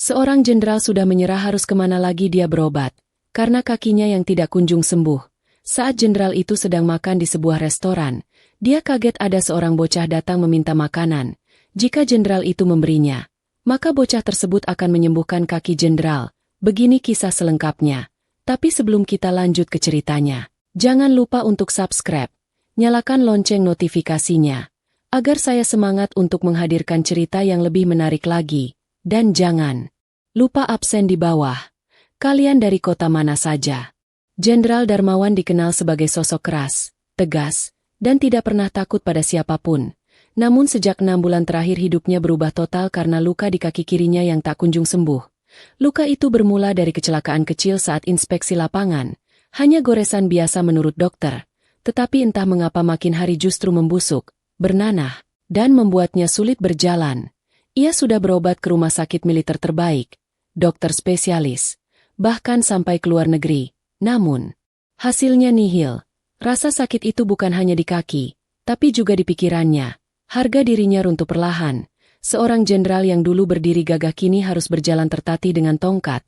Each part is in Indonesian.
Seorang jenderal sudah menyerah, harus kemana lagi dia berobat, karena kakinya yang tidak kunjung sembuh. Saat jenderal itu sedang makan di sebuah restoran, dia kaget ada seorang bocah datang meminta makanan. Jika jenderal itu memberinya, maka bocah tersebut akan menyembuhkan kaki jenderal. Begini kisah selengkapnya. Tapi sebelum kita lanjut ke ceritanya, jangan lupa untuk subscribe, nyalakan lonceng notifikasinya, agar saya semangat untuk menghadirkan cerita yang lebih menarik lagi. Dan jangan lupa absen di bawah. Kalian dari kota mana saja? Jenderal Darmawan dikenal sebagai sosok keras, tegas, dan tidak pernah takut pada siapapun. Namun sejak 6 bulan terakhir hidupnya berubah total karena luka di kaki kirinya yang tak kunjung sembuh. Luka itu bermula dari kecelakaan kecil saat inspeksi lapangan. Hanya goresan biasa menurut dokter. Tetapi entah mengapa makin hari justru membusuk, bernanah, dan membuatnya sulit berjalan. Ia sudah berobat ke rumah sakit militer terbaik, dokter spesialis, bahkan sampai ke luar negeri. Namun, hasilnya nihil. Rasa sakit itu bukan hanya di kaki, tapi juga di pikirannya. Harga dirinya runtuh perlahan. Seorang jenderal yang dulu berdiri gagah kini harus berjalan tertatih dengan tongkat.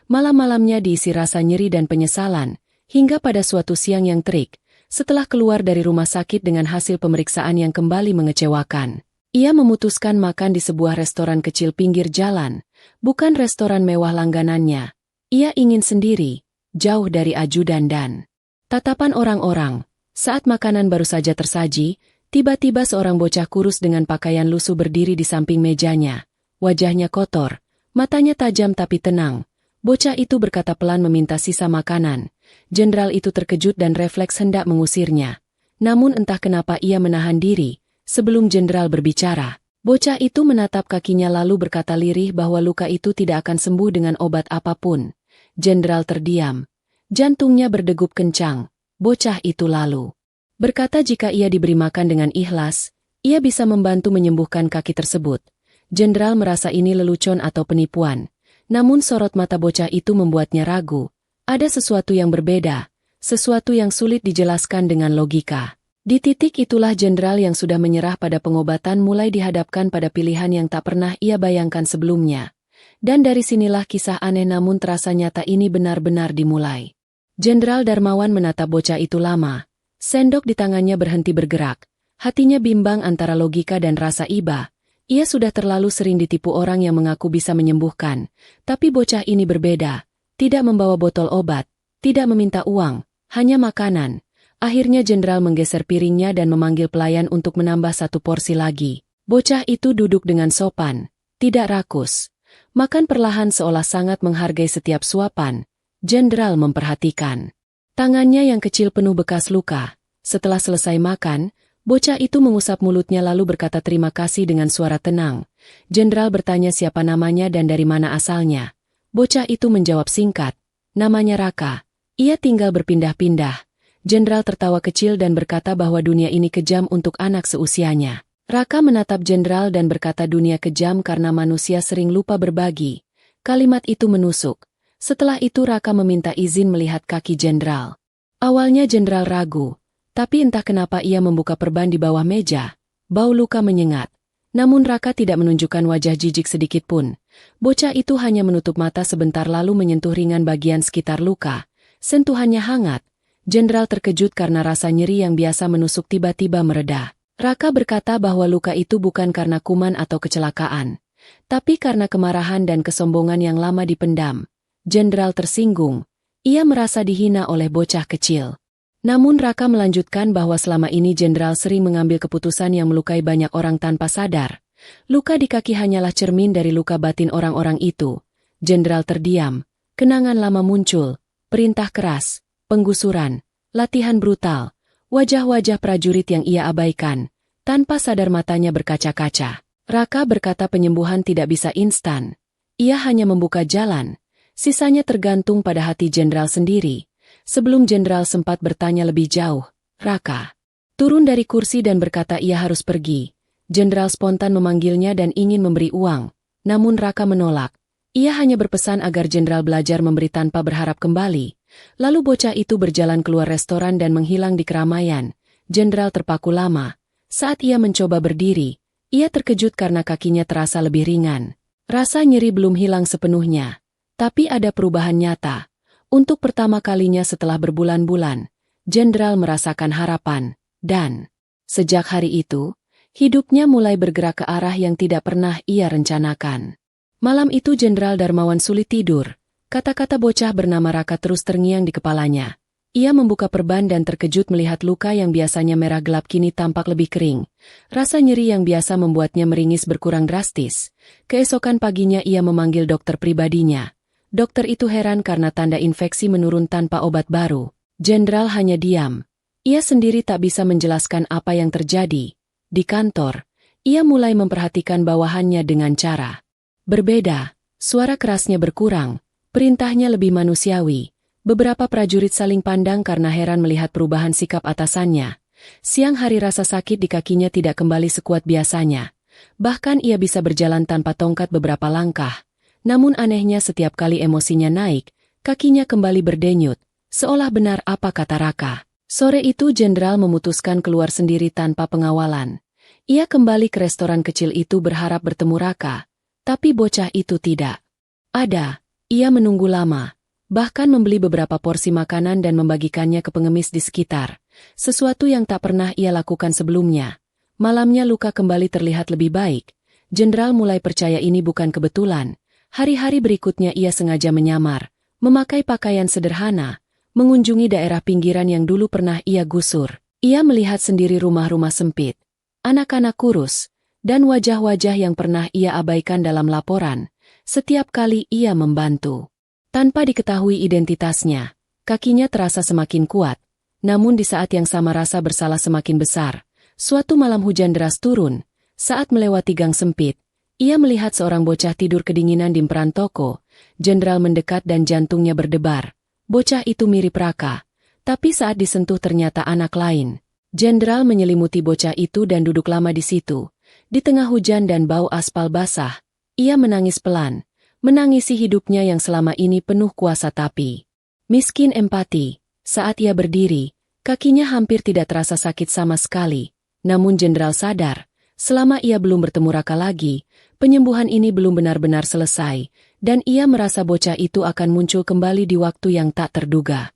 Malam-malamnya diisi rasa nyeri dan penyesalan, hingga pada suatu siang yang terik, setelah keluar dari rumah sakit dengan hasil pemeriksaan yang kembali mengecewakan. Ia memutuskan makan di sebuah restoran kecil pinggir jalan, bukan restoran mewah langganannya. Ia ingin sendiri, jauh dari ajudan dan tatapan orang-orang. Saat makanan baru saja tersaji, tiba-tiba seorang bocah kurus dengan pakaian lusuh berdiri di samping mejanya. Wajahnya kotor, matanya tajam tapi tenang. Bocah itu berkata pelan meminta sisa makanan. Jenderal itu terkejut dan refleks hendak mengusirnya. Namun entah kenapa ia menahan diri. Sebelum jenderal berbicara, bocah itu menatap kakinya lalu berkata lirih bahwa luka itu tidak akan sembuh dengan obat apapun. Jenderal terdiam. Jantungnya berdegup kencang. Bocah itu lalu berkata jika ia diberi makan dengan ikhlas, ia bisa membantu menyembuhkan kaki tersebut. Jenderal merasa ini lelucon atau penipuan. Namun sorot mata bocah itu membuatnya ragu. Ada sesuatu yang berbeda, sesuatu yang sulit dijelaskan dengan logika. Di titik itulah jenderal yang sudah menyerah pada pengobatan mulai dihadapkan pada pilihan yang tak pernah ia bayangkan sebelumnya. Dan dari sinilah kisah aneh namun terasa nyata ini benar-benar dimulai. Jenderal Darmawan menatap bocah itu lama. Sendok di tangannya berhenti bergerak. Hatinya bimbang antara logika dan rasa iba. Ia sudah terlalu sering ditipu orang yang mengaku bisa menyembuhkan. Tapi bocah ini berbeda. Tidak membawa botol obat, tidak meminta uang, hanya makanan. Akhirnya jenderal menggeser piringnya dan memanggil pelayan untuk menambah 1 porsi lagi. Bocah itu duduk dengan sopan, tidak rakus. Makan perlahan seolah sangat menghargai setiap suapan. Jenderal memperhatikan tangannya yang kecil penuh bekas luka. Setelah selesai makan, bocah itu mengusap mulutnya lalu berkata terima kasih dengan suara tenang. Jenderal bertanya siapa namanya dan dari mana asalnya. Bocah itu menjawab singkat, namanya Raka. Ia tinggal berpindah-pindah. Jenderal tertawa kecil dan berkata bahwa dunia ini kejam untuk anak seusianya. Raka menatap jenderal dan berkata dunia kejam karena manusia sering lupa berbagi. Kalimat itu menusuk. Setelah itu Raka meminta izin melihat kaki jenderal. Awalnya jenderal ragu, tapi entah kenapa ia membuka perban di bawah meja. Bau luka menyengat. Namun Raka tidak menunjukkan wajah jijik sedikit pun. Bocah itu hanya menutup mata sebentar lalu menyentuh ringan bagian sekitar luka. Sentuhannya hangat. Jenderal terkejut karena rasa nyeri yang biasa menusuk tiba-tiba mereda. Raka berkata bahwa luka itu bukan karena kuman atau kecelakaan, tapi karena kemarahan dan kesombongan yang lama dipendam. Jenderal tersinggung. Ia merasa dihina oleh bocah kecil. Namun Raka melanjutkan bahwa selama ini jenderal sering mengambil keputusan yang melukai banyak orang tanpa sadar. Luka di kaki hanyalah cermin dari luka batin orang-orang itu. Jenderal terdiam. Kenangan lama muncul. Perintah keras. Penggusuran, latihan brutal, wajah-wajah prajurit yang ia abaikan, tanpa sadar matanya berkaca-kaca. Raka berkata penyembuhan tidak bisa instan. Ia hanya membuka jalan, sisanya tergantung pada hati jenderal sendiri. Sebelum jenderal sempat bertanya lebih jauh, Raka turun dari kursi dan berkata ia harus pergi. Jenderal spontan memanggilnya dan ingin memberi uang, namun Raka menolak. Ia hanya berpesan agar jenderal belajar memberi tanpa berharap kembali. Lalu bocah itu berjalan keluar restoran dan menghilang di keramaian. Jenderal terpaku lama. Saat ia mencoba berdiri, ia terkejut karena kakinya terasa lebih ringan. Rasa nyeri belum hilang sepenuhnya, tapi ada perubahan nyata. Untuk pertama kalinya setelah berbulan-bulan, Jenderal merasakan harapan, dan sejak hari itu, hidupnya mulai bergerak ke arah yang tidak pernah ia rencanakan. Malam itu Jenderal Darmawan sulit tidur. Kata-kata bocah bernama Raka terus terngiang di kepalanya. Ia membuka perban dan terkejut melihat luka yang biasanya merah gelap kini tampak lebih kering. Rasa nyeri yang biasa membuatnya meringis berkurang drastis. Keesokan paginya ia memanggil dokter pribadinya. Dokter itu heran karena tanda infeksi menurun tanpa obat baru. Jenderal hanya diam. Ia sendiri tak bisa menjelaskan apa yang terjadi. Di kantor, ia mulai memperhatikan bawahannya dengan cara berbeda. Suara kerasnya berkurang, perintahnya lebih manusiawi. Beberapa prajurit saling pandang karena heran melihat perubahan sikap atasannya. Siang hari rasa sakit di kakinya tidak kembali sekuat biasanya. Bahkan ia bisa berjalan tanpa tongkat beberapa langkah. Namun anehnya setiap kali emosinya naik, kakinya kembali berdenyut, seolah benar apa kata Raka. Sore itu Jenderal memutuskan keluar sendiri tanpa pengawalan. Ia kembali ke restoran kecil itu berharap bertemu Raka, tapi bocah itu tidak ada. Ia menunggu lama. Bahkan membeli beberapa porsi makanan dan membagikannya ke pengemis di sekitar. Sesuatu yang tak pernah ia lakukan sebelumnya. Malamnya luka kembali terlihat lebih baik. Jenderal mulai percaya ini bukan kebetulan. Hari-hari berikutnya ia sengaja menyamar, memakai pakaian sederhana, mengunjungi daerah pinggiran yang dulu pernah ia gusur. Ia melihat sendiri rumah-rumah sempit, anak-anak kurus, dan wajah-wajah yang pernah ia abaikan dalam laporan. Setiap kali ia membantu, tanpa diketahui identitasnya, kakinya terasa semakin kuat. Namun di saat yang sama rasa bersalah semakin besar. Suatu malam hujan deras turun. Saat melewati gang sempit, ia melihat seorang bocah tidur kedinginan di emperan toko. Jenderal mendekat dan jantungnya berdebar. Bocah itu mirip Raka, tapi saat disentuh ternyata anak lain. Jenderal menyelimuti bocah itu dan duduk lama di situ. Di tengah hujan dan bau aspal basah, ia menangis pelan. Menangisi hidupnya yang selama ini penuh kuasa tapi miskin empati. Saat ia berdiri, kakinya hampir tidak terasa sakit sama sekali. Namun Jenderal sadar, selama ia belum bertemu Raka lagi, penyembuhan ini belum benar-benar selesai, dan ia merasa bocah itu akan muncul kembali di waktu yang tak terduga.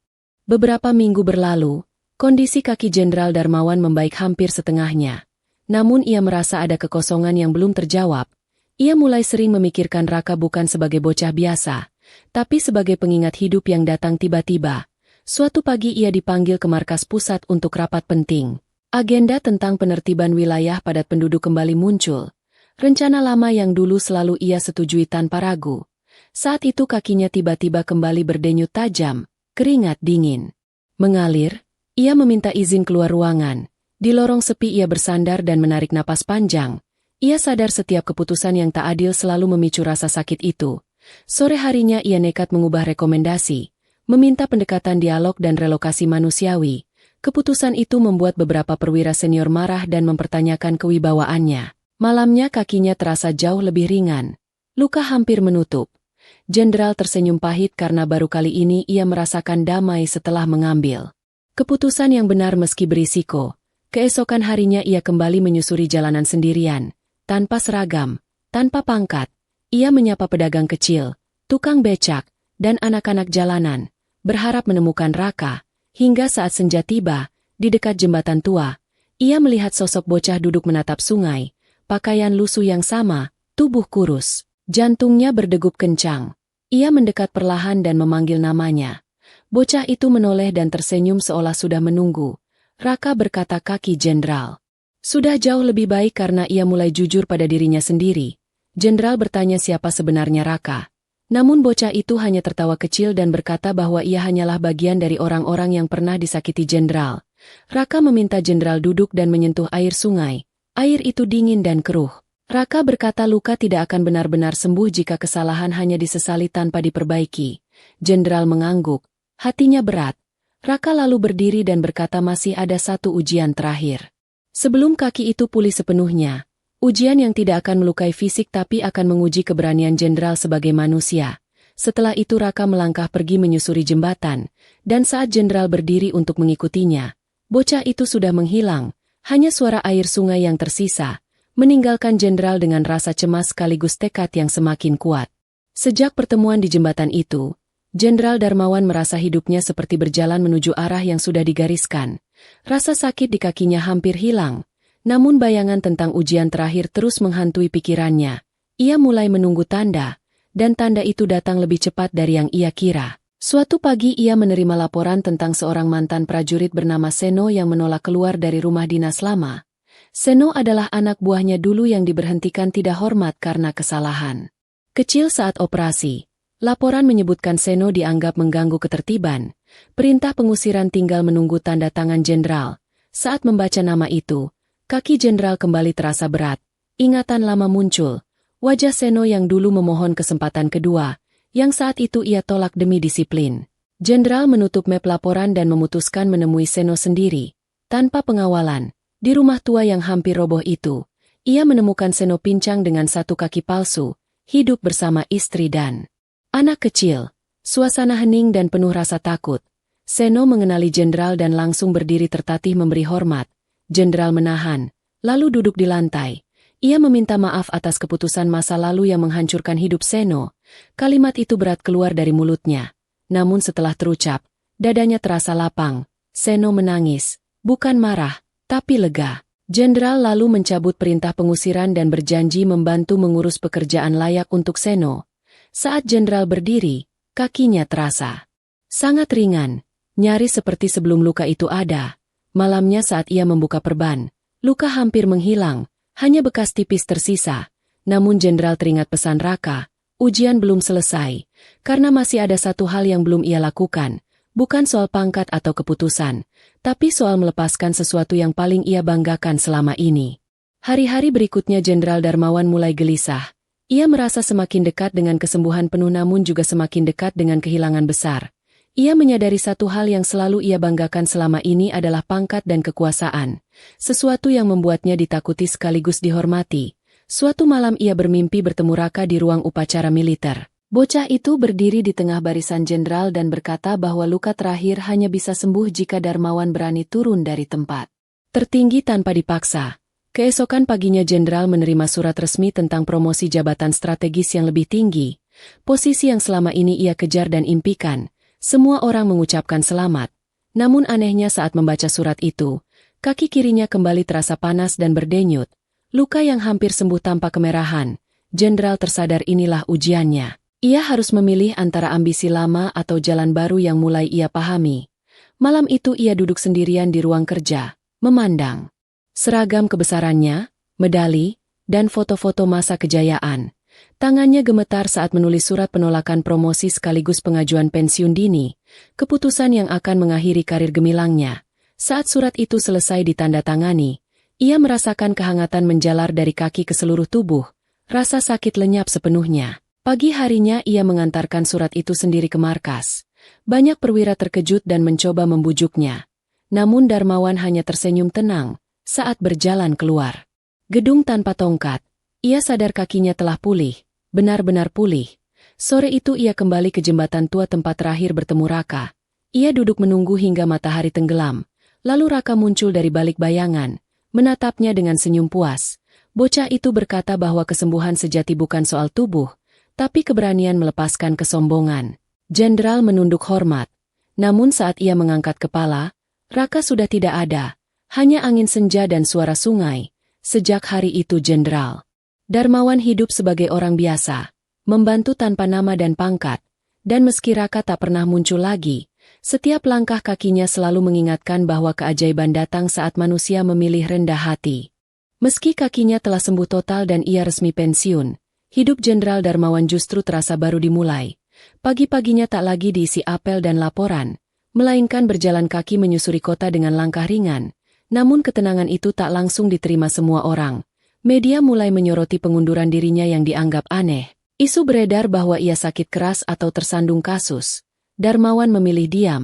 Beberapa minggu berlalu, kondisi kaki Jenderal Darmawan membaik hampir setengahnya. Namun ia merasa ada kekosongan yang belum terjawab. Ia mulai sering memikirkan Raka bukan sebagai bocah biasa, tapi sebagai pengingat hidup yang datang tiba-tiba. Suatu pagi ia dipanggil ke markas pusat untuk rapat penting. Agenda tentang penertiban wilayah padat penduduk kembali muncul. Rencana lama yang dulu selalu ia setujui tanpa ragu. Saat itu kakinya tiba-tiba kembali berdenyut tajam, keringat dingin mengalir. Ia meminta izin keluar ruangan. Di lorong sepi ia bersandar dan menarik napas panjang. Ia sadar setiap keputusan yang tak adil selalu memicu rasa sakit itu. Sore harinya ia nekat mengubah rekomendasi, meminta pendekatan dialog dan relokasi manusiawi. Keputusan itu membuat beberapa perwira senior marah dan mempertanyakan kewibawaannya. Malamnya kakinya terasa jauh lebih ringan. Luka hampir menutup. Jenderal tersenyum pahit karena baru kali ini ia merasakan damai setelah mengambil keputusan yang benar meski berisiko. Keesokan harinya ia kembali menyusuri jalanan sendirian. Tanpa seragam, tanpa pangkat, ia menyapa pedagang kecil, tukang becak, dan anak-anak jalanan, berharap menemukan Raka. Hingga saat senja tiba, di dekat jembatan tua, ia melihat sosok bocah duduk menatap sungai, pakaian lusuh yang sama, tubuh kurus, jantungnya berdegup kencang. Ia mendekat perlahan dan memanggil namanya. Bocah itu menoleh dan tersenyum seolah sudah menunggu. Raka, berkata kaki Jenderal. Sudah jauh lebih baik karena ia mulai jujur pada dirinya sendiri. Jenderal bertanya siapa sebenarnya Raka. Namun bocah itu hanya tertawa kecil dan berkata bahwa ia hanyalah bagian dari orang-orang yang pernah disakiti Jenderal. Raka meminta Jenderal duduk dan menyentuh air sungai. Air itu dingin dan keruh. Raka berkata luka tidak akan benar-benar sembuh jika kesalahan hanya disesali tanpa diperbaiki. Jenderal mengangguk, hatinya berat. Raka lalu berdiri dan berkata masih ada satu ujian terakhir. Sebelum kaki itu pulih sepenuhnya, ujian yang tidak akan melukai fisik tapi akan menguji keberanian Jenderal sebagai manusia. Setelah itu Raka melangkah pergi menyusuri jembatan, dan saat Jenderal berdiri untuk mengikutinya, bocah itu sudah menghilang, hanya suara air sungai yang tersisa, meninggalkan jenderal dengan rasa cemas sekaligus tekad yang semakin kuat. Sejak pertemuan di jembatan itu, Jenderal Darmawan merasa hidupnya seperti berjalan menuju arah yang sudah digariskan. Rasa sakit di kakinya hampir hilang, namun bayangan tentang ujian terakhir terus menghantui pikirannya. Ia mulai menunggu tanda, dan tanda itu datang lebih cepat dari yang ia kira. Suatu pagi ia menerima laporan tentang seorang mantan prajurit bernama Seno yang menolak keluar dari rumah dinas lama. Seno adalah anak buahnya dulu yang diberhentikan tidak hormat karena kesalahan kecil saat operasi. Laporan menyebutkan Seno dianggap mengganggu ketertiban. Perintah pengusiran tinggal menunggu tanda tangan jenderal. Saat membaca nama itu, kaki jenderal kembali terasa berat. Ingatan lama muncul. Wajah Seno yang dulu memohon kesempatan kedua, yang saat itu ia tolak demi disiplin. Jenderal menutup map laporan dan memutuskan menemui Seno sendiri. Tanpa pengawalan, di rumah tua yang hampir roboh itu, ia menemukan Seno pincang dengan satu kaki palsu, hidup bersama istri dan anak kecil. Suasana hening dan penuh rasa takut. Seno mengenali jenderal dan langsung berdiri tertatih memberi hormat. Jenderal menahan, lalu duduk di lantai. Ia meminta maaf atas keputusan masa lalu yang menghancurkan hidup Seno. Kalimat itu berat keluar dari mulutnya. Namun setelah terucap, dadanya terasa lapang. Seno menangis, bukan marah, tapi lega. Jenderal lalu mencabut perintah pengusiran dan berjanji membantu mengurus pekerjaan layak untuk Seno. Saat jenderal berdiri, kakinya terasa sangat ringan, nyaris seperti sebelum luka itu ada. Malamnya saat ia membuka perban, luka hampir menghilang. Hanya bekas tipis tersisa, namun jenderal teringat pesan Raka, ujian belum selesai, karena masih ada satu hal yang belum ia lakukan, bukan soal pangkat atau keputusan, tapi soal melepaskan sesuatu yang paling ia banggakan selama ini. Hari-hari berikutnya Jenderal Darmawan mulai gelisah. Ia merasa semakin dekat dengan kesembuhan penuh namun juga semakin dekat dengan kehilangan besar. Ia menyadari satu hal yang selalu ia banggakan selama ini adalah pangkat dan kekuasaan. Sesuatu yang membuatnya ditakuti sekaligus dihormati. Suatu malam ia bermimpi bertemu Raka di ruang upacara militer. Bocah itu berdiri di tengah barisan jenderal dan berkata bahwa luka terakhir hanya bisa sembuh jika Darmawan berani turun dari tempat tertinggi tanpa dipaksa. Keesokan paginya jenderal menerima surat resmi tentang promosi jabatan strategis yang lebih tinggi. Posisi yang selama ini ia kejar dan impikan. Semua orang mengucapkan selamat. Namun anehnya saat membaca surat itu, kaki kirinya kembali terasa panas dan berdenyut. Luka yang hampir sembuh tanpa kemerahan. Jenderal tersadar inilah ujiannya. Ia harus memilih antara ambisi lama atau jalan baru yang mulai ia pahami. Malam itu ia duduk sendirian di ruang kerja, memandang seragam kebesarannya, medali, dan foto-foto masa kejayaan. Tangannya gemetar saat menulis surat penolakan promosi sekaligus pengajuan pensiun dini, keputusan yang akan mengakhiri karir gemilangnya. Saat surat itu selesai ditandatangani, ia merasakan kehangatan menjalar dari kaki ke seluruh tubuh, rasa sakit lenyap sepenuhnya. Pagi harinya ia mengantarkan surat itu sendiri ke markas. Banyak perwira terkejut dan mencoba membujuknya. Namun Darmawan hanya tersenyum tenang saat berjalan keluar gedung tanpa tongkat. Ia sadar kakinya telah pulih, benar-benar pulih. Sore itu ia kembali ke jembatan tua tempat terakhir bertemu Raka. Ia duduk menunggu hingga matahari tenggelam. Lalu Raka muncul dari balik bayangan, menatapnya dengan senyum puas. Bocah itu berkata bahwa kesembuhan sejati bukan soal tubuh, tapi keberanian melepaskan kesombongan. Jenderal menunduk hormat. Namun saat ia mengangkat kepala, Raka sudah tidak ada. Hanya angin senja dan suara sungai. Sejak hari itu Jenderal Darmawan hidup sebagai orang biasa, membantu tanpa nama dan pangkat. Dan meski Raka tak pernah muncul lagi, setiap langkah kakinya selalu mengingatkan bahwa keajaiban datang saat manusia memilih rendah hati. Meski kakinya telah sembuh total dan ia resmi pensiun, hidup Jenderal Darmawan justru terasa baru dimulai. Pagi-paginya tak lagi diisi apel dan laporan, melainkan berjalan kaki menyusuri kota dengan langkah ringan. Namun ketenangan itu tak langsung diterima semua orang. Media mulai menyoroti pengunduran dirinya yang dianggap aneh. Isu beredar bahwa ia sakit keras atau tersandung kasus. Darmawan memilih diam.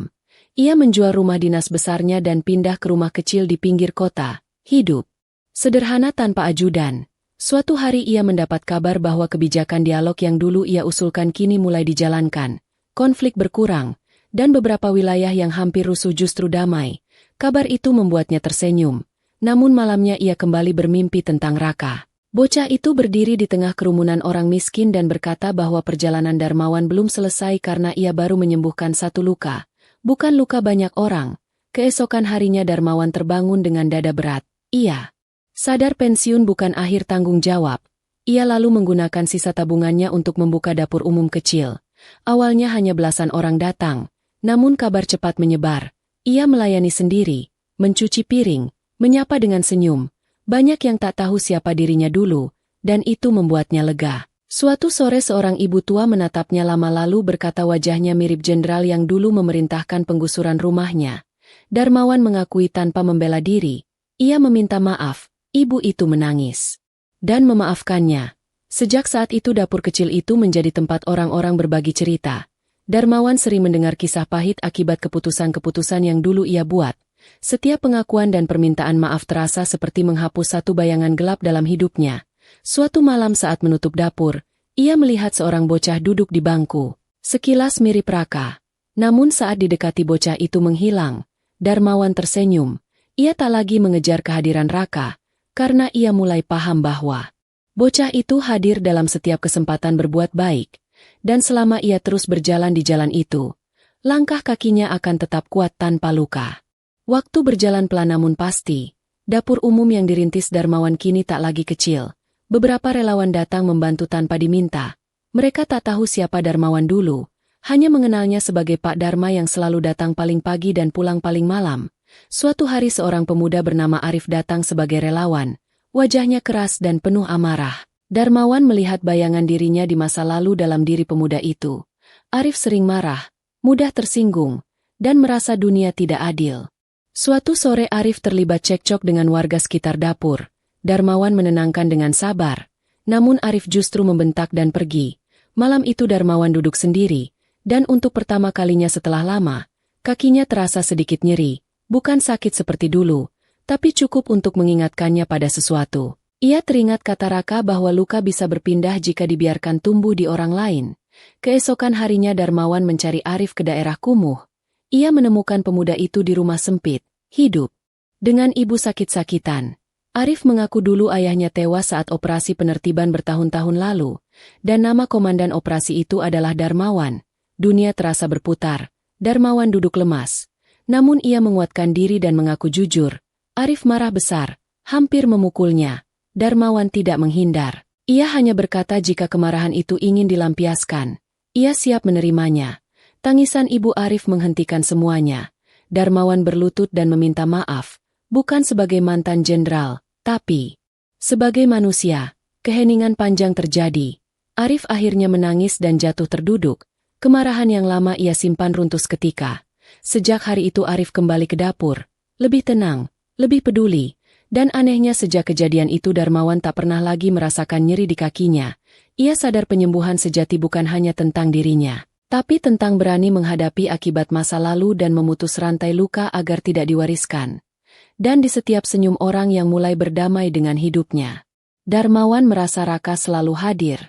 Ia menjual rumah dinas besarnya dan pindah ke rumah kecil di pinggir kota. Hidup sederhana tanpa ajudan. Suatu hari ia mendapat kabar bahwa kebijakan dialog yang dulu ia usulkan kini mulai dijalankan. Konflik berkurang, dan beberapa wilayah yang hampir rusuh justru damai. Kabar itu membuatnya tersenyum. namun malamnya ia kembali bermimpi tentang Raka. Bocah itu berdiri di tengah kerumunan orang miskin dan berkata bahwa perjalanan Darmawan belum selesai karena ia baru menyembuhkan satu luka, bukan luka banyak orang. Keesokan harinya Darmawan terbangun dengan dada berat. Ia sadar pensiun bukan akhir tanggung jawab. Ia lalu menggunakan sisa tabungannya untuk membuka dapur umum kecil. Awalnya hanya belasan orang datang, namun kabar cepat menyebar. Ia melayani sendiri, mencuci piring, menyapa dengan senyum. Banyak yang tak tahu siapa dirinya dulu, dan itu membuatnya lega. Suatu sore seorang ibu tua menatapnya lama lalu berkata wajahnya mirip jenderal yang dulu memerintahkan penggusuran rumahnya. Darmawan mengakui tanpa membela diri. Ia meminta maaf, ibu itu menangis. Dan memaafkannya. Sejak saat itu dapur kecil itu menjadi tempat orang-orang berbagi cerita. Darmawan sering mendengar kisah pahit akibat keputusan-keputusan yang dulu ia buat. Setiap pengakuan dan permintaan maaf terasa seperti menghapus satu bayangan gelap dalam hidupnya. Suatu malam saat menutup dapur, ia melihat seorang bocah duduk di bangku. Sekilas mirip Raka. Namun saat didekati bocah itu menghilang, Darmawan tersenyum. Ia tak lagi mengejar kehadiran Raka, karena ia mulai paham bahwa bocah itu hadir dalam setiap kesempatan berbuat baik. Dan selama ia terus berjalan di jalan itu, langkah kakinya akan tetap kuat tanpa luka. Waktu berjalan pelan namun pasti, dapur umum yang dirintis Darmawan kini tak lagi kecil. Beberapa relawan datang membantu tanpa diminta. Mereka tak tahu siapa Darmawan dulu, hanya mengenalnya sebagai Pak Dharma yang selalu datang paling pagi dan pulang paling malam. Suatu hari seorang pemuda bernama Arif datang sebagai relawan. Wajahnya keras dan penuh amarah. Darmawan melihat bayangan dirinya di masa lalu dalam diri pemuda itu. Arif sering marah, mudah tersinggung, dan merasa dunia tidak adil. Suatu sore Arif terlibat cekcok dengan warga sekitar dapur. Darmawan menenangkan dengan sabar. Namun Arif justru membentak dan pergi. Malam itu Darmawan duduk sendiri. Dan untuk pertama kalinya setelah lama, kakinya terasa sedikit nyeri. Bukan sakit seperti dulu, tapi cukup untuk mengingatkannya pada sesuatu. Ia teringat kata Raka bahwa luka bisa berpindah jika dibiarkan tumbuh di orang lain. Keesokan harinya Darmawan mencari Arif ke daerah kumuh. Ia menemukan pemuda itu di rumah sempit, hidup dengan ibu sakit-sakitan. Arif mengaku dulu ayahnya tewas saat operasi penertiban bertahun-tahun lalu, dan nama komandan operasi itu adalah Darmawan. Dunia terasa berputar. Darmawan duduk lemas. Namun ia menguatkan diri dan mengaku jujur. Arif marah besar, hampir memukulnya. Darmawan tidak menghindar. Ia hanya berkata jika kemarahan itu ingin dilampiaskan, ia siap menerimanya. Tangisan ibu Arif menghentikan semuanya. Darmawan berlutut dan meminta maaf, bukan sebagai mantan jenderal, tapi sebagai manusia. Keheningan panjang terjadi. Arif akhirnya menangis dan jatuh terduduk. Kemarahan yang lama ia simpan runtuh seketika. Sejak hari itu Arif kembali ke dapur, lebih tenang, lebih peduli. Dan anehnya sejak kejadian itu Darmawan tak pernah lagi merasakan nyeri di kakinya. Ia sadar penyembuhan sejati bukan hanya tentang dirinya, tapi tentang berani menghadapi akibat masa lalu dan memutus rantai luka agar tidak diwariskan. Dan di setiap senyum orang yang mulai berdamai dengan hidupnya, Darmawan merasa Raka selalu hadir,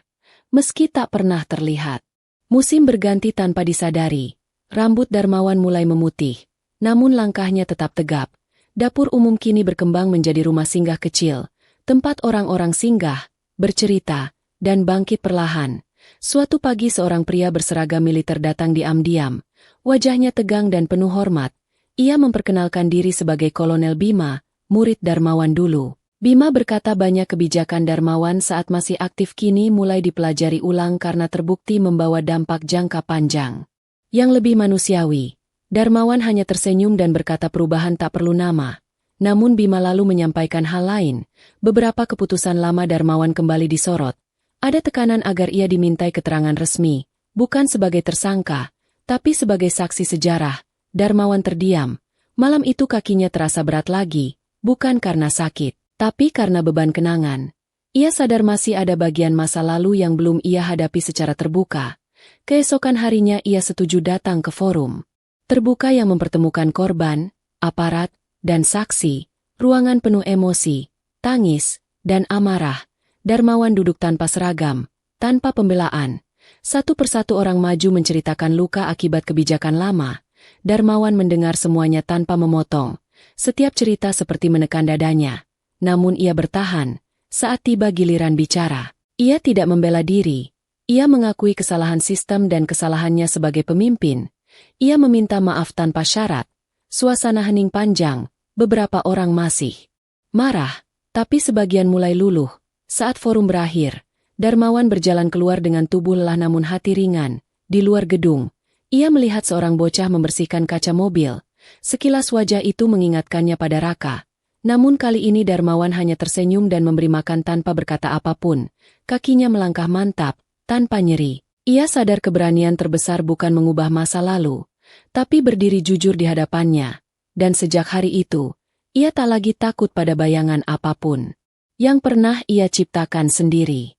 meski tak pernah terlihat. Musim berganti tanpa disadari. Rambut Darmawan mulai memutih, namun langkahnya tetap tegap. Dapur umum kini berkembang menjadi rumah singgah kecil, tempat orang-orang singgah, bercerita, dan bangkit perlahan. Suatu pagi seorang pria berseragam militer datang diam-diam. Wajahnya tegang dan penuh hormat. Ia memperkenalkan diri sebagai Kolonel Bima, murid Darmawan dulu. Bima berkata banyak kebijakan Darmawan saat masih aktif kini mulai dipelajari ulang karena terbukti membawa dampak jangka panjang. Yang lebih manusiawi. Darmawan hanya tersenyum dan berkata perubahan tak perlu nama. Namun Bima lalu menyampaikan hal lain. Beberapa keputusan lama Darmawan kembali disorot. Ada tekanan agar ia dimintai keterangan resmi, bukan sebagai tersangka, tapi sebagai saksi sejarah. Darmawan terdiam. Malam itu kakinya terasa berat lagi, bukan karena sakit, tapi karena beban kenangan. Ia sadar masih ada bagian masa lalu yang belum ia hadapi secara terbuka. Keesokan harinya ia setuju datang ke forum terbuka yang mempertemukan korban, aparat, dan saksi. Ruangan penuh emosi, tangis, dan amarah. Darmawan duduk tanpa seragam, tanpa pembelaan. Satu persatu orang maju menceritakan luka akibat kebijakan lama. Darmawan mendengar semuanya tanpa memotong. Setiap cerita seperti menekan dadanya. Namun ia bertahan. Saat tiba giliran bicara, ia tidak membela diri. Ia mengakui kesalahan sistem dan kesalahannya sebagai pemimpin. Ia meminta maaf tanpa syarat. Suasana hening panjang. Beberapa orang masih marah, tapi sebagian mulai luluh. Saat forum berakhir, Darmawan berjalan keluar dengan tubuh lelah namun hati ringan. Di luar gedung, ia melihat seorang bocah membersihkan kaca mobil. Sekilas wajah itu mengingatkannya pada Raka. Namun kali ini Darmawan hanya tersenyum dan memberi makan tanpa berkata apapun. Kakinya melangkah mantap, tanpa nyeri. Ia sadar keberanian terbesar bukan mengubah masa lalu, tapi berdiri jujur di hadapannya. Dan sejak hari itu, ia tak lagi takut pada bayangan apapun yang pernah ia ciptakan sendiri.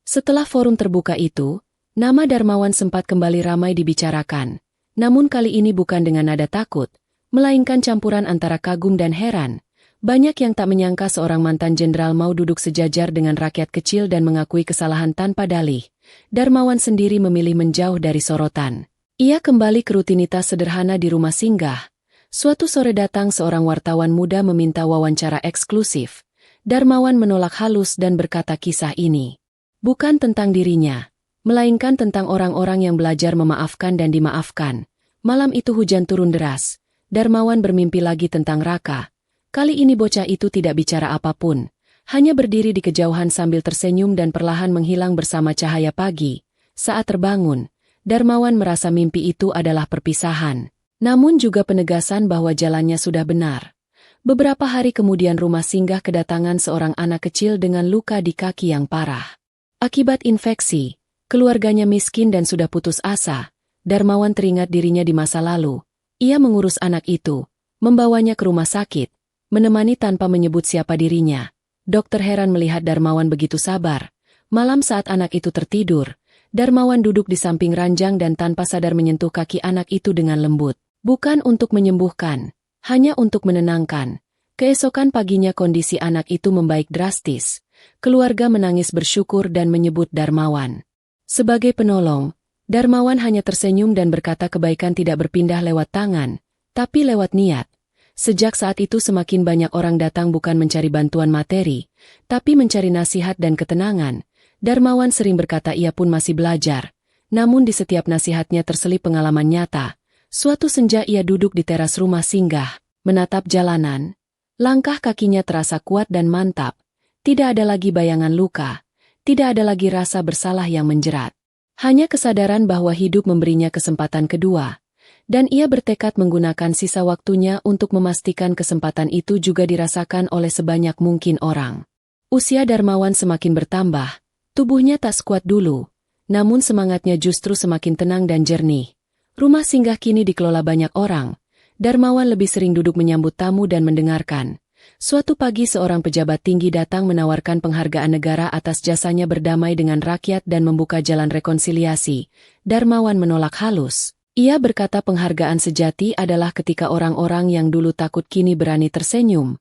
Setelah forum terbuka itu, nama Darmawan sempat kembali ramai dibicarakan. Namun kali ini bukan dengan nada takut, melainkan campuran antara kagum dan heran. Banyak yang tak menyangka seorang mantan jenderal mau duduk sejajar dengan rakyat kecil dan mengakui kesalahan tanpa dalih. Darmawan sendiri memilih menjauh dari sorotan. Ia kembali ke rutinitas sederhana di rumah singgah. Suatu sore datang seorang wartawan muda meminta wawancara eksklusif. Darmawan menolak halus dan berkata kisah ini bukan tentang dirinya, melainkan tentang orang-orang yang belajar memaafkan dan dimaafkan. Malam itu hujan turun deras. Darmawan bermimpi lagi tentang Raka. Kali ini bocah itu tidak bicara apapun, hanya berdiri di kejauhan sambil tersenyum dan perlahan menghilang bersama cahaya pagi. Saat terbangun, Darmawan merasa mimpi itu adalah perpisahan, namun juga penegasan bahwa jalannya sudah benar. Beberapa hari kemudian rumah singgah kedatangan seorang anak kecil dengan luka di kaki yang parah. Akibat infeksi, keluarganya miskin dan sudah putus asa. Darmawan teringat dirinya di masa lalu. Ia mengurus anak itu, membawanya ke rumah sakit, menemani tanpa menyebut siapa dirinya. Dokter heran melihat Darmawan begitu sabar. Malam saat anak itu tertidur, Darmawan duduk di samping ranjang dan tanpa sadar menyentuh kaki anak itu dengan lembut. Bukan untuk menyembuhkan, hanya untuk menenangkan. Keesokan paginya kondisi anak itu membaik drastis. Keluarga menangis bersyukur dan menyebut Darmawan sebagai penolong. Darmawan hanya tersenyum dan berkata kebaikan tidak berpindah lewat tangan, tapi lewat niat. Sejak saat itu semakin banyak orang datang bukan mencari bantuan materi, tapi mencari nasihat dan ketenangan. Darmawan sering berkata ia pun masih belajar, namun di setiap nasihatnya terselip pengalaman nyata. Suatu senja ia duduk di teras rumah singgah, menatap jalanan. Langkah kakinya terasa kuat dan mantap. Tidak ada lagi bayangan luka, tidak ada lagi rasa bersalah yang menjerat. Hanya kesadaran bahwa hidup memberinya kesempatan kedua. Dan ia bertekad menggunakan sisa waktunya untuk memastikan kesempatan itu juga dirasakan oleh sebanyak mungkin orang. Usia Darmawan semakin bertambah, tubuhnya tak sekuat dulu, namun semangatnya justru semakin tenang dan jernih. Rumah singgah kini dikelola banyak orang. Darmawan lebih sering duduk menyambut tamu dan mendengarkan. Suatu pagi seorang pejabat tinggi datang menawarkan penghargaan negara atas jasanya berdamai dengan rakyat dan membuka jalan rekonsiliasi. Darmawan menolak halus. Ia berkata penghargaan sejati adalah ketika orang-orang yang dulu takut kini berani tersenyum.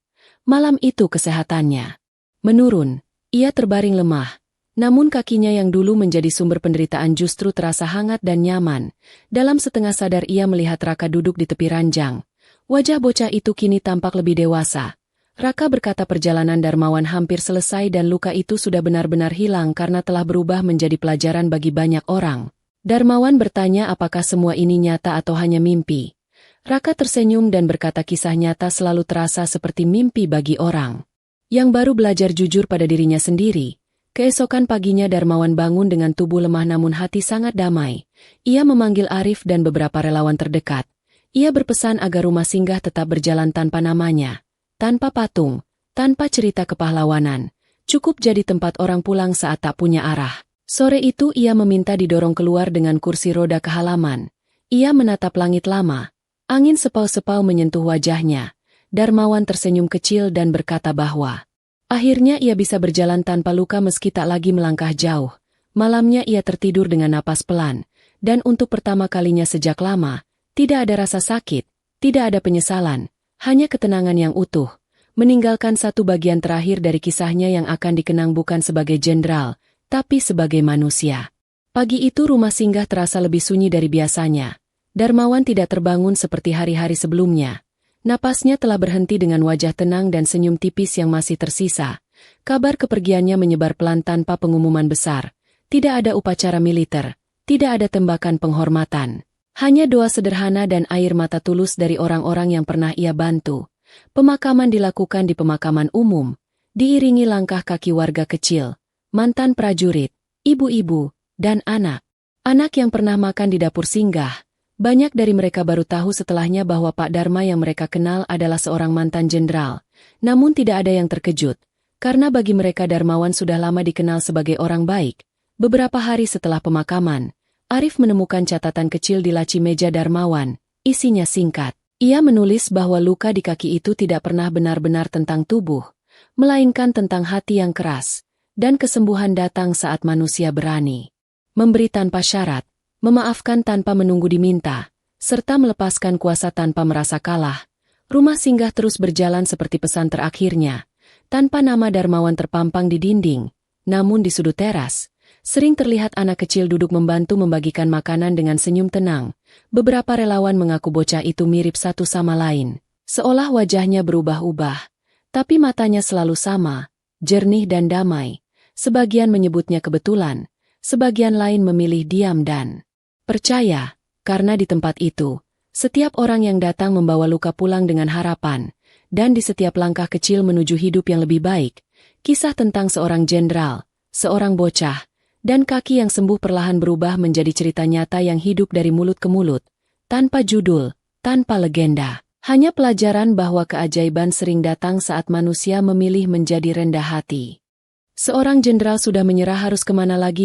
Malam itu kesehatannya menurun. Ia terbaring lemah. Namun kakinya yang dulu menjadi sumber penderitaan justru terasa hangat dan nyaman. Dalam setengah sadar ia melihat Raka duduk di tepi ranjang. Wajah bocah itu kini tampak lebih dewasa. Raka berkata perjalanan Darmawan hampir selesai dan luka itu sudah benar-benar hilang karena telah berubah menjadi pelajaran bagi banyak orang. Darmawan bertanya apakah semua ini nyata atau hanya mimpi. Raka tersenyum dan berkata kisah nyata selalu terasa seperti mimpi bagi orang yang baru belajar jujur pada dirinya sendiri. Keesokan paginya Darmawan bangun dengan tubuh lemah namun hati sangat damai. Ia memanggil Arif dan beberapa relawan terdekat. Ia berpesan agar rumah singgah tetap berjalan tanpa namanya, tanpa patung, tanpa cerita kepahlawanan. Cukup jadi tempat orang pulang saat tak punya arah. Sore itu ia meminta didorong keluar dengan kursi roda ke halaman. Ia menatap langit lama. Angin sepau-sepau menyentuh wajahnya. Darmawan tersenyum kecil dan berkata bahwa akhirnya ia bisa berjalan tanpa luka meski tak lagi melangkah jauh. Malamnya ia tertidur dengan napas pelan. Dan untuk pertama kalinya sejak lama, tidak ada rasa sakit, tidak ada penyesalan, hanya ketenangan yang utuh. Meninggalkan satu bagian terakhir dari kisahnya yang akan dikenang bukan sebagai jenderal, tapi sebagai manusia. Pagi itu rumah singgah terasa lebih sunyi dari biasanya. Darmawan tidak terbangun seperti hari-hari sebelumnya. Napasnya telah berhenti dengan wajah tenang dan senyum tipis yang masih tersisa. Kabar kepergiannya menyebar pelan tanpa pengumuman besar. Tidak ada upacara militer, tidak ada tembakan penghormatan. Hanya doa sederhana dan air mata tulus dari orang-orang yang pernah ia bantu. Pemakaman dilakukan di pemakaman umum, diiringi langkah kaki warga kecil, mantan prajurit, ibu-ibu, dan anak. Anak yang pernah makan di dapur singgah. Banyak dari mereka baru tahu setelahnya bahwa Pak Dharma yang mereka kenal adalah seorang mantan jenderal. Namun tidak ada yang terkejut, karena bagi mereka Darmawan sudah lama dikenal sebagai orang baik. Beberapa hari setelah pemakaman, Arif menemukan catatan kecil di laci meja Darmawan. Isinya singkat. Ia menulis bahwa luka di kaki itu tidak pernah benar-benar tentang tubuh, melainkan tentang hati yang keras, dan kesembuhan datang saat manusia berani memberi tanpa syarat, memaafkan tanpa menunggu diminta, serta melepaskan kuasa tanpa merasa kalah. Rumah singgah terus berjalan seperti pesan terakhirnya, tanpa nama Darmawan terpampang di dinding. Namun di sudut teras, sering terlihat anak kecil duduk membantu membagikan makanan dengan senyum tenang. Beberapa relawan mengaku bocah itu mirip satu sama lain, seolah wajahnya berubah-ubah, tapi matanya selalu sama, jernih dan damai. Sebagian menyebutnya kebetulan, sebagian lain memilih diam dan percaya, karena di tempat itu, setiap orang yang datang membawa luka pulang dengan harapan, dan di setiap langkah kecil menuju hidup yang lebih baik, kisah tentang seorang jenderal, seorang bocah, dan kaki yang sembuh perlahan berubah menjadi cerita nyata yang hidup dari mulut ke mulut, tanpa judul, tanpa legenda. Hanya pelajaran bahwa keajaiban sering datang saat manusia memilih menjadi rendah hati. Seorang jenderal sudah menyerah, harus kemana lagi